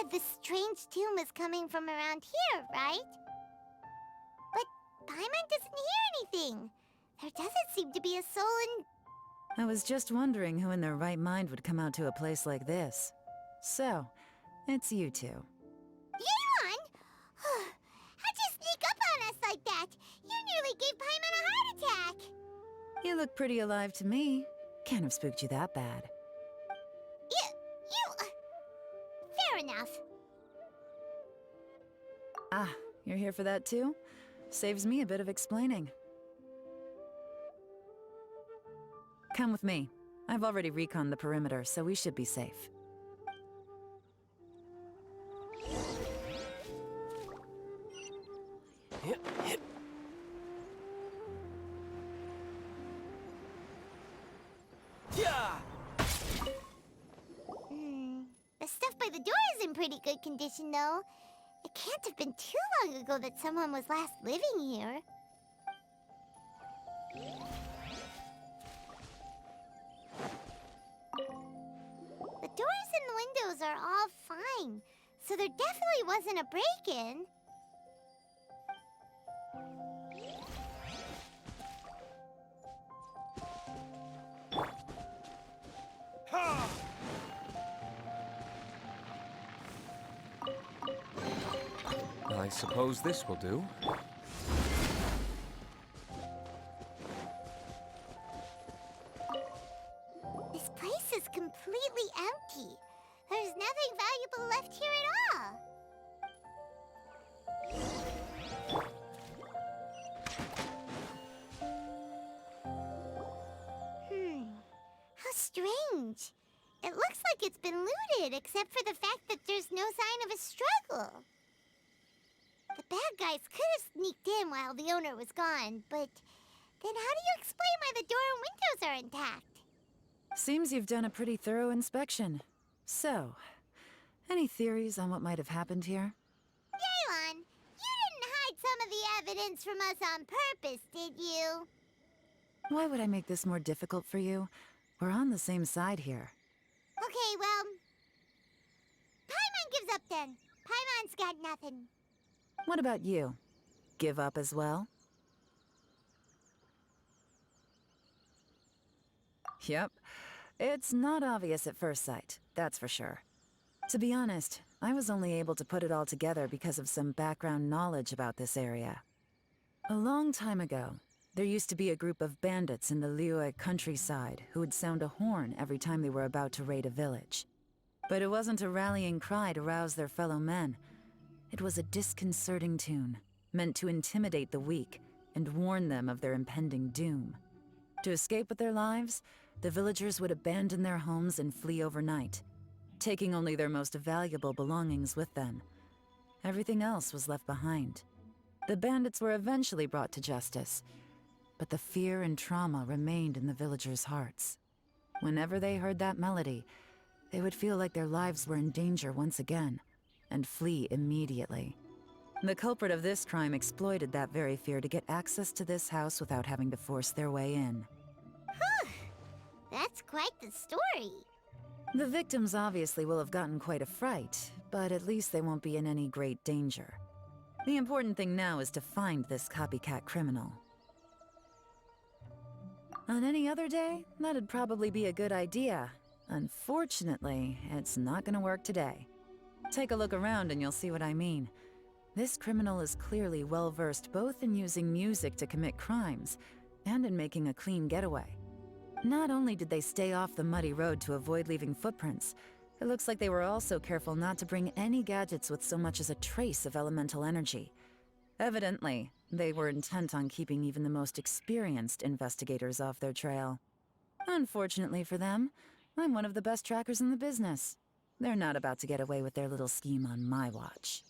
said the strange tune was coming from around here, right? But Paimon doesn't hear anything. There doesn't seem to be a soul in... I was just wondering who in their right mind would come out to a place like this. So, it's you two. Yelan! How'd you sneak up on us like that? You nearly gave Paimon a heart attack! You look pretty alive to me. Can't have spooked you that bad. Fair enough. Ah, you're here for that too? Saves me a bit of explaining. Come with me. I've already reconned the perimeter, so we should be safe. The stuff by the door is in pretty good condition, though. It can't have been too long ago that someone was last living here. The doors and windows are all fine, so there definitely wasn't a break-in. I suppose this will do. This place is completely empty. There's nothing valuable left here at all. How strange. It looks like it's been looted, except for the fact that there's no sign of a struggle. The bad guys could have sneaked in while the owner was gone, but then how do you explain why the door and windows are intact? Seems you've done a pretty thorough inspection. So, any theories on what might have happened here? Yelan, you didn't hide some of the evidence from us on purpose, did you? Why would I make this more difficult for you? We're on the same side here. Okay, well... Paimon gives up then. Paimon's got nothing. What about you? Give up as well? Yep. It's not obvious at first sight, that's for sure. To be honest, I was only able to put it all together because of some background knowledge about this area. A long time ago, there used to be a group of bandits in the Liyue countryside who would sound a horn every time they were about to raid a village. But it wasn't a rallying cry to rouse their fellow men. It was a disconcerting tune, meant to intimidate the weak and warn them of their impending doom. To escape with their lives, the villagers would abandon their homes and flee overnight, taking only their most valuable belongings with them. Everything else was left behind. The bandits were eventually brought to justice, but the fear and trauma remained in the villagers' hearts. Whenever they heard that melody, they would feel like their lives were in danger once again, and flee immediately. The culprit of this crime exploited that very fear to get access to this house without having to force their way in. That's quite the story. The victims obviously will have gotten quite a fright, but at least they won't be in any great danger. The important thing now is to find this copycat criminal. On any other day, that'd probably be a good idea. Unfortunately, it's not gonna work today. Take a look around and you'll see what I mean. This criminal is clearly well-versed both in using music to commit crimes and in making a clean getaway. Not only did they stay off the muddy road to avoid leaving footprints, it looks like they were also careful not to bring any gadgets with so much as a trace of elemental energy. Evidently, they were intent on keeping even the most experienced investigators off their trail. Unfortunately for them, I'm one of the best trackers in the business. They're not about to get away with their little scheme on my watch.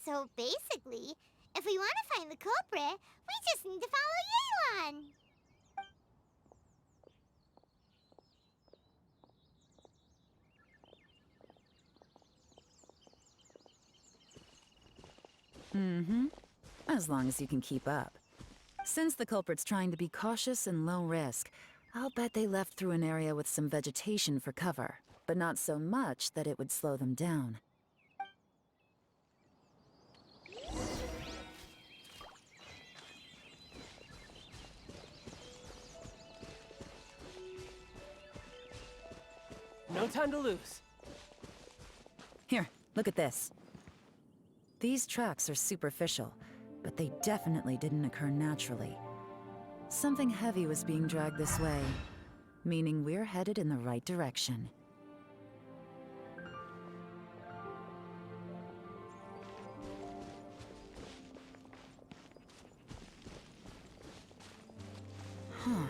So basically, if we want to find the culprit, we just need to follow Yelan. As long as you can keep up. Since the culprit's trying to be cautious and low risk, I'll bet they left through an area with some vegetation for cover. but not so much that it would slow them down. No time to lose. Here, look at this. These tracks are superficial, but they definitely didn't occur naturally. Something heavy was being dragged this way, meaning we're headed in the right direction. Huh.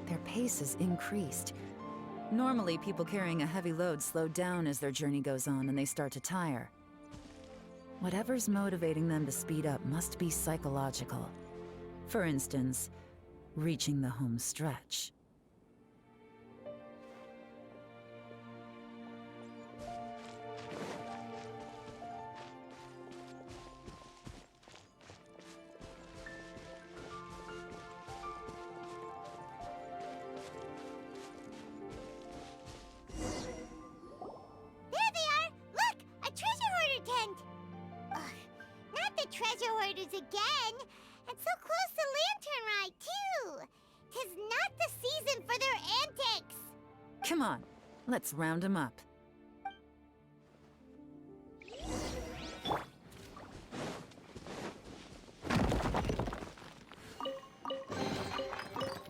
Their pace has increased. Normally, people carrying a heavy load slow down as their journey goes on and they start to tire. Whatever's motivating them to speed up must be psychological. For instance, reaching the home stretch. There they are! Look! A treasure hoarder tent! Ugh, not the treasure hoarders again! And so close to Lantern Ride, too! 'Tis not the season for their antics! Come on, let's round them up.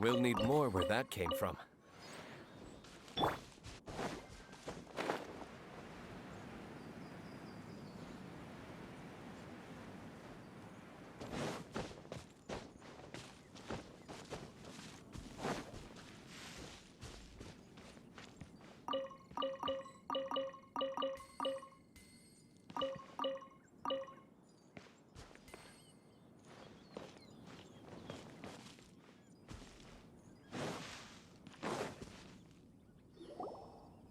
We'll need more where that came from.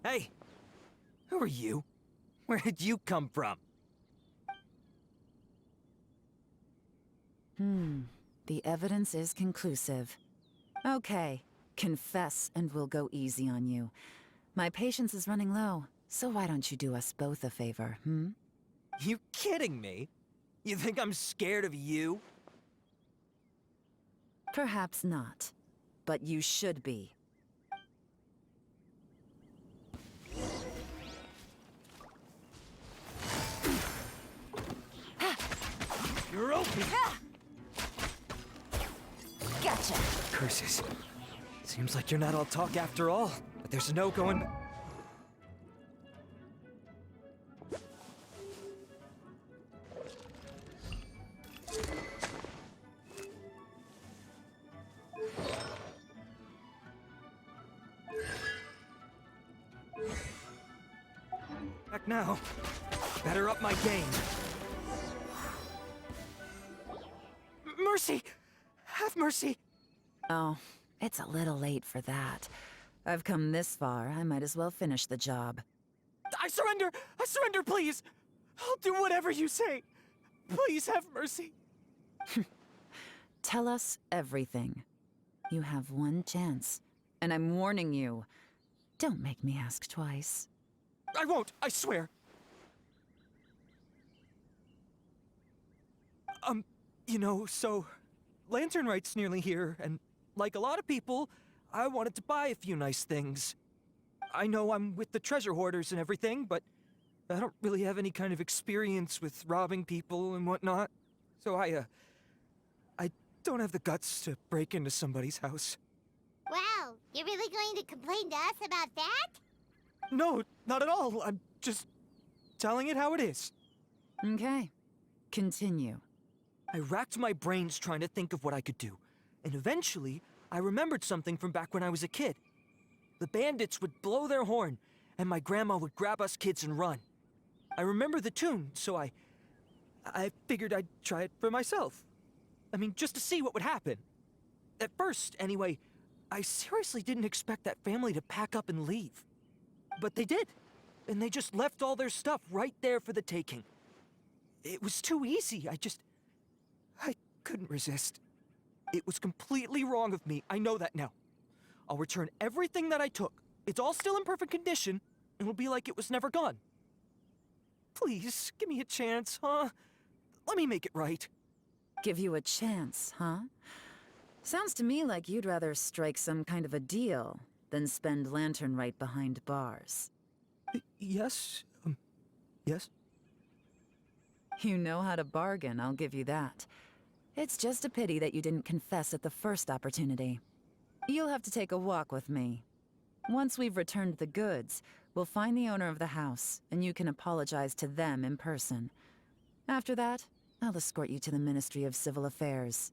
Hey! Who are you? Where did you come from? The evidence is conclusive. Okay, confess and we'll go easy on you. My patience is running low, so why don't you do us both a favor, hmm? You kidding me? You think I'm scared of you? Perhaps not, but you should be. You're open! Gotcha! Curses. Seems like you're not all talk after all, but there's no going... Back now. Better up my game. Mercy! Have mercy! Oh, it's a little late for that. I've come this far, I might as well finish the job. I surrender! I surrender, please! I'll do whatever you say. Please have mercy. Tell us everything. You have one chance, and I'm warning you. Don't make me ask twice. I won't, I swear. You know, so... Lantern Right's nearly here, and like a lot of people, I wanted to buy a few nice things. I know I'm with the treasure hoarders and everything, but I don't really have any kind of experience with robbing people and whatnot. So I don't have the guts to break into somebody's house. Wow, you're really going to complain to us about that? No, not at all. I'm just telling it how it is. Okay, continue. I racked my brains trying to think of what I could do, and eventually, I remembered something from back when I was a kid. The bandits would blow their horn, and my grandma would grab us kids and run. I remember the tune, so I figured I'd try it for myself. I mean, just to see what would happen. At first, anyway, I seriously didn't expect that family to pack up and leave. But they did, and they just left all their stuff right there for the taking. It was too easy, I couldn't resist. It was completely wrong of me, I know that now. I'll return everything that I took. It's all still in perfect condition, it'll be like it was never gone. Please, give me a chance, huh? Let me make it right. Give you a chance, huh? Sounds to me like you'd rather strike some kind of a deal than spend lantern right behind bars. Yes? Yes? You know how to bargain, I'll give you that. It's just a pity that you didn't confess at the first opportunity. You'll have to take a walk with me. Once we've returned the goods, we'll find the owner of the house, and you can apologize to them in person. After that, I'll escort you to the Ministry of Civil Affairs.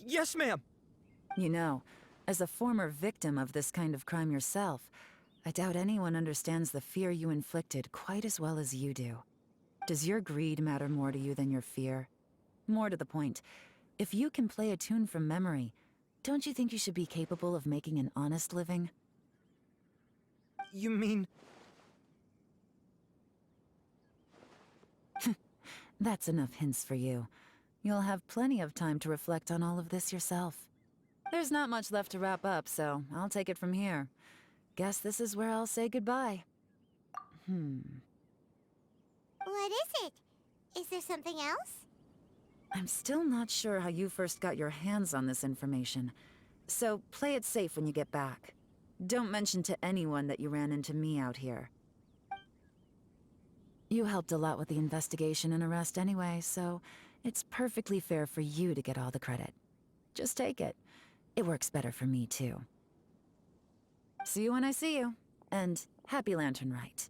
Yes, ma'am! You know, as a former victim of this kind of crime yourself, I doubt anyone understands the fear you inflicted quite as well as you do. Does your greed matter more to you than your fear? More to the point, if you can play a tune from memory, don't you think you should be capable of making an honest living? You mean... That's enough hints for you. You'll have plenty of time to reflect on all of this yourself. There's not much left to wrap up, so I'll take it from here. Guess this is where I'll say goodbye. What is it? Is there something else? I'm still not sure how you first got your hands on this information, so play it safe when you get back. Don't mention to anyone that you ran into me out here. You helped a lot with the investigation and arrest anyway, so it's perfectly fair for you to get all the credit. Just take it. It works better for me, too. See you when I see you, and happy Lantern Rite.